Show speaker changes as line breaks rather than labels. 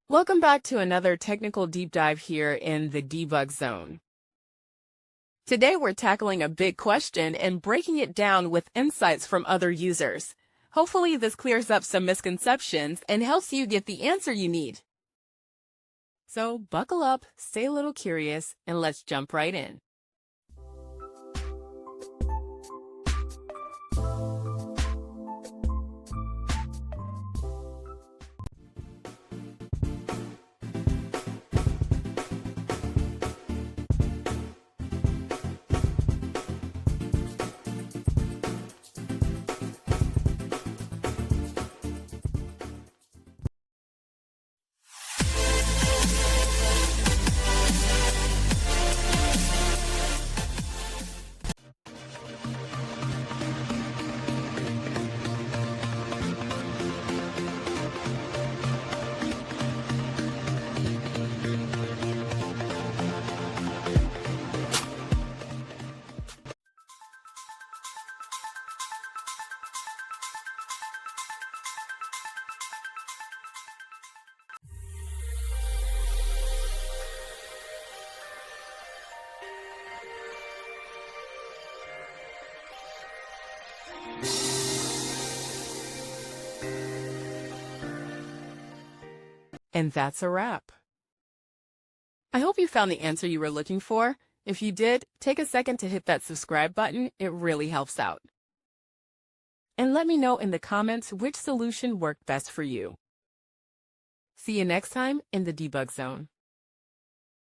Welcome back to another technical deep dive here in the debug zone. Today we're tackling a big question and breaking it down with insights from other users. Hopefully this clears up some misconceptions and helps you get the answer you need. So buckle up, stay a little curious, and let's jump right in. And that's a wrap. I hope you found the answer you were looking for. If you did, take a second to hit that subscribe button. It really helps out. And let me know in the comments which solution worked best for you. See you next time in the debug zone.